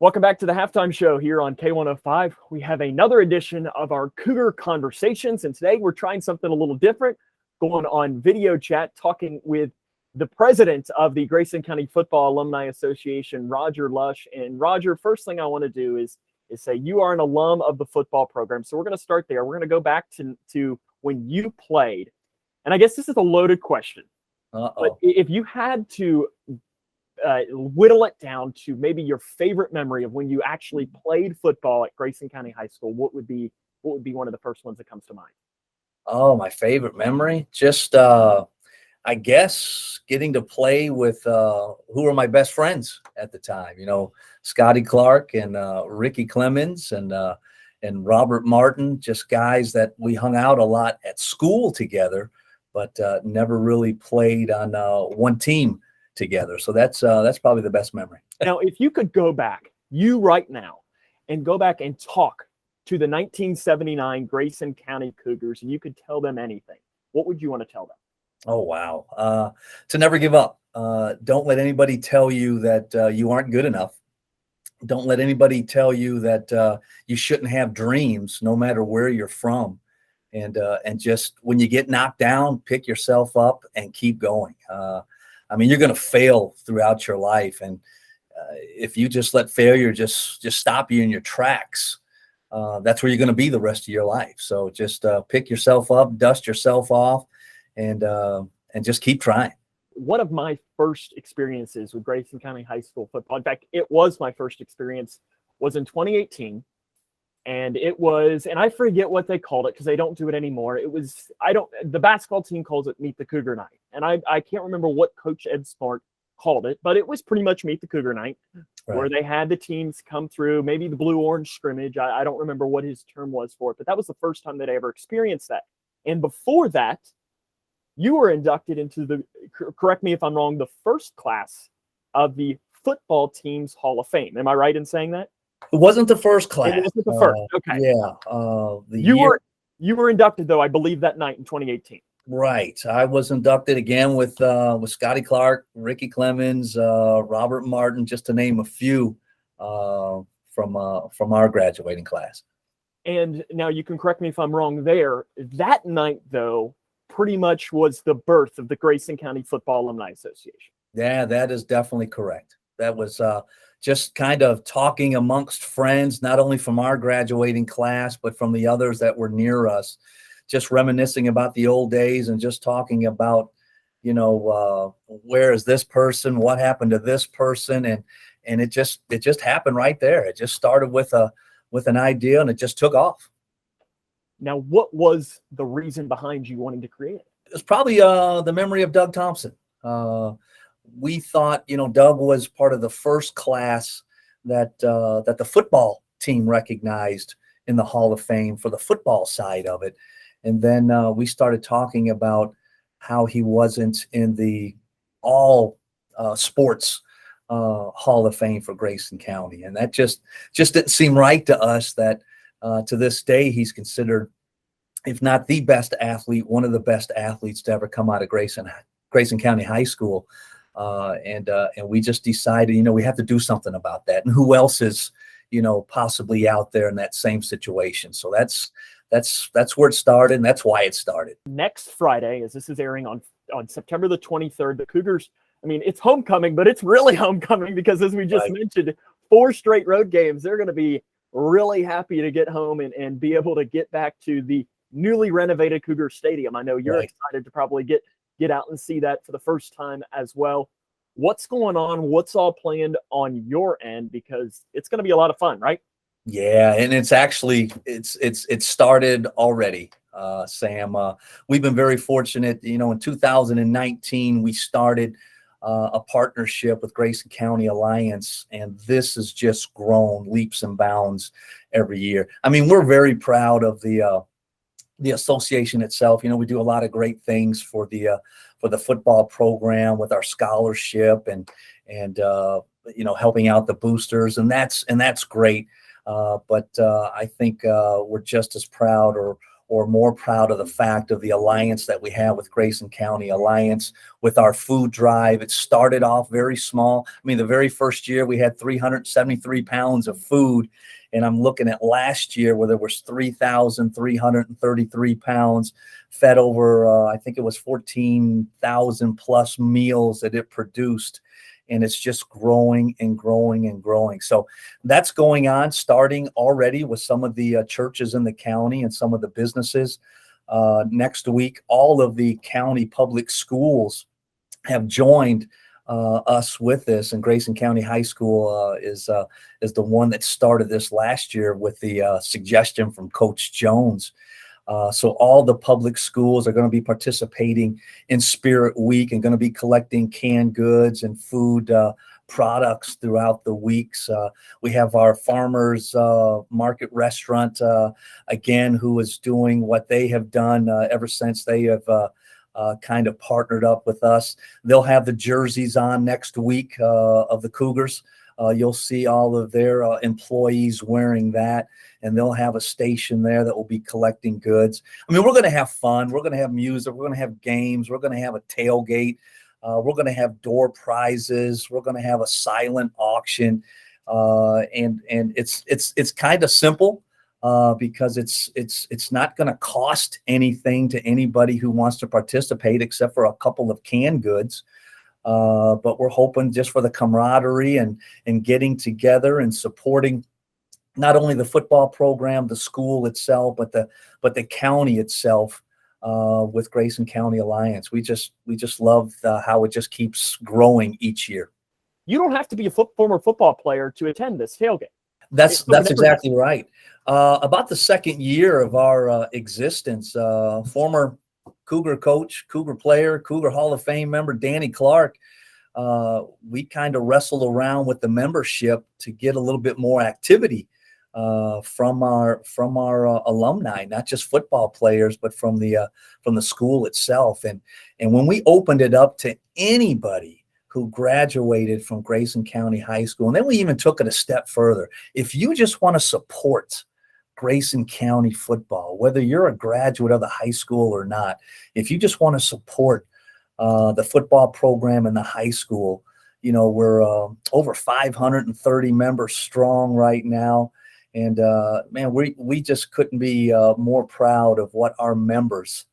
Welcome back to the halftime show here on K105. We have another edition of our Cougar Conversations, and today we're trying something a little different, going on video chat, talking with the president of the Grayson County Football Alumni Association, Roger Lush. And Roger, first thing I want to do is say you are an alum of the football program. So we're going to start there. We're going to go back to when you played. And I guess this is a loaded question. But if you had to whittle it down to maybe your favorite memory of when you actually played football at Grayson County High School, what would be one of the first ones that comes to mind? Oh, my favorite memory? Just, I guess getting to play with who were my best friends at the time. You know, Scotty Clark and Ricky Clemens and Robert Martin, just guys that we hung out a lot at school together, but never really played on one team together. So that's probably the best memory. Now, if you could go back, you right now, and go back and talk to the 1979 Grayson County Cougars, and you could tell them anything, what would you want to tell them? Oh, wow. To never give up. Don't let anybody tell you that you aren't good enough. Don't let anybody tell you that you shouldn't have dreams, no matter where you're from. And just when you get knocked down, pick yourself up and keep going. I mean, you're going to fail throughout your life. And if you just let failure just stop you in your tracks, that's where you're going to be the rest of your life. So just pick yourself up, dust yourself off, and just keep trying. One of my first experiences with Grayson County High School football, in fact, it was my first experience, was in 2018. And it was, and I forget what they called it because they don't do it anymore. It was, the basketball team calls it Meet the Cougar Night. And I can't remember what Coach Ed Smart called it, but it was pretty much Meet the Cougar Night, right, where they had the teams come through, maybe the blue-orange scrimmage. I don't remember what his term was for it, but that was the first time that I ever experienced that. And before that, you were inducted into the, correct me if I'm wrong, the first class of the football team's Hall of Fame. Am I right in saying that? It wasn't the first class. It wasn't the first. Okay. Yeah. You were inducted, though, I believe, that night in 2018. Right. I was inducted again with Scotty Clark, Ricky Clemens, Robert Martin, just to name a few from our graduating class. And now you can correct me if I'm wrong there. That night, though, pretty much was the birth of the Grayson County Football Alumni Association. Yeah, that is definitely correct. That was just kind of talking amongst friends, not only from our graduating class, but from the others that were near us, just reminiscing about the old days and just talking about, you know, where is this person? What happened to this person? And it just happened right there. It just started with an idea and it just took off. Now, what was the reason behind you wanting to create it? It's probably the memory of Doug Thompson. We thought, you know, Doug was part of the first class that the football team recognized in the Hall of Fame for the football side of it. And then we started talking about how he wasn't in the all sports Hall of Fame for Grayson County. And that just didn't seem right to us that to this day he's considered, if not the best athlete, one of the best athletes to ever come out of Grayson County High School. And we just decided, you know, we have to do something about that. And who else is, you know, possibly out there in that same situation? So that's where it started, and that's why it started. Next Friday, as this is airing on September the 23rd, the Cougars, I mean, it's homecoming, but it's really homecoming because, as we just mentioned, 4 straight road games. They're going to be really happy to get home and be able to get back to the newly renovated Cougar Stadium. I know you're excited to probably get out and see that for the first time as well. What's going on? What's all planned on your end? Because it's going to be a lot of fun, right? Yeah, and it's actually it's started already, Sam. We've been very fortunate. You know, in 2019 we started a partnership with Grayson County Alliance, and this has just grown leaps and bounds every year. I mean, we're very proud of the association itself. You know, we do a lot of great things for the football program with our scholarship and you know, helping out the boosters, and that's great. But I think we're just as proud or or more proud of the fact of the alliance that we have with Grayson County Alliance with our food drive. It started off very small. I mean, the very first year we had 373 pounds of food, and I'm looking at last year where there was 3,333 pounds fed over, I think it was 14,000 plus meals that it produced. And it's just growing and growing and growing. So that's going on, starting already with some of the churches in the county and some of the businesses. Next week, all of the county public schools have joined us with this, and Grayson County High School is the one that started this last year with the suggestion from Coach Jones. So all the public schools are going to be participating in Spirit Week and going to be collecting canned goods and food products throughout the weeks. We have our farmers market restaurant, again, who is doing what they have done ever since they have kind of partnered up with us. They'll have the jerseys on next week of the Cougars. You'll see all of their employees wearing that, and they'll have a station there that will be collecting goods. I mean, we're going to have fun. We're going to have music. We're going to have games. We're going to have a tailgate. We're going to have door prizes. We're going to have a silent auction, and it's kind of simple because it's not going to cost anything to anybody who wants to participate except for a couple of canned goods. But we're hoping just for the camaraderie and getting together and supporting not only the football program, the school itself, but the county itself with Grayson County Alliance. We just love how it just keeps growing each year. You don't have to be a former football player to attend this tailgate. That's exactly right. About the second year of our existence, former Cougar coach, Cougar player, Cougar Hall of Fame member Danny Clark, we kind of wrestled around with the membership to get a little bit more activity from our alumni, not just football players, but from the school itself. And when we opened it up to anybody who graduated from Grayson County High School, and then we even took it a step further. If you just want to support Grayson County football, whether you're a graduate of the high school or not, if you just want to support the football program in the high school, you know, we're over 530 members strong right now. And man, we just couldn't be more proud of what our members,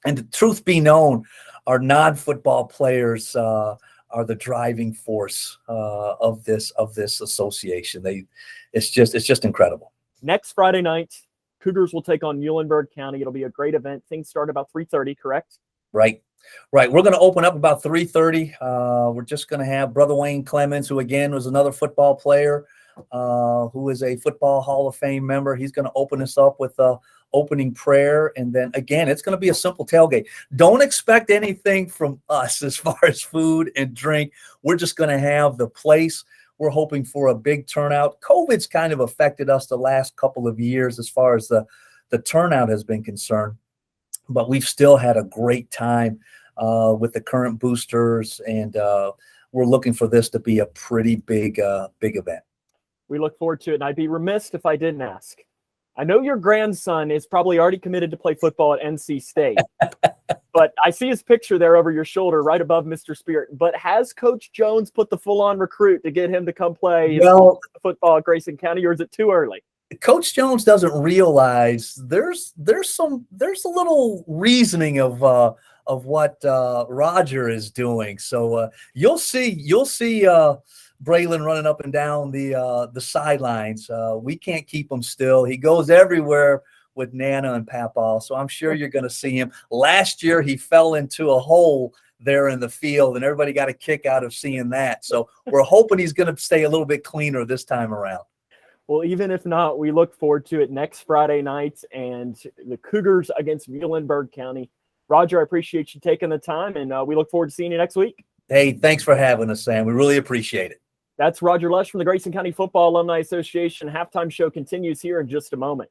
and the truth be known, our non-football players are the driving force of this association. It's just incredible. Next Friday night, Cougars will take on Muhlenberg County. It'll be a great event. Things start about 3:30, correct? Right. We're going to open up about 3:30. We're just going to have Brother Wayne Clemens, who again was another football player, who is a Football Hall of Fame member. He's going to open us up with a opening prayer, and then again, it's going to be a simple tailgate. Don't expect anything from us as far as food and drink. We're just going to have the place. We're hoping for a big turnout. COVID's kind of affected us the last couple of years as far as the turnout has been concerned, but we've still had a great time with the current boosters, and we're looking for this to be a pretty big event. We look forward to it, and I'd be remiss if I didn't ask. I know your grandson is probably already committed to play football at NC State, but I see his picture there over your shoulder right above Mr. Spirit. But has Coach Jones put the full-on recruit to get him to come play football at Grayson County, or is it too early? Coach Jones doesn't realize there's a little reasoning of what Roger is doing. So you'll see Braylon running up and down the sidelines. We can't keep him still. He goes everywhere with Nana and Papaw. So I'm sure you're going to see him. Last year he fell into a hole there in the field, and everybody got a kick out of seeing that. So we're hoping he's going to stay a little bit cleaner this time around. Well, even if not, we look forward to it next Friday night, and the Cougars against Muhlenberg County. Roger, I appreciate you taking the time, and we look forward to seeing you next week. Hey, thanks for having us, Sam. We really appreciate it. That's Roger Lush from the Grayson County Football Alumni Association. Halftime show continues here in just a moment.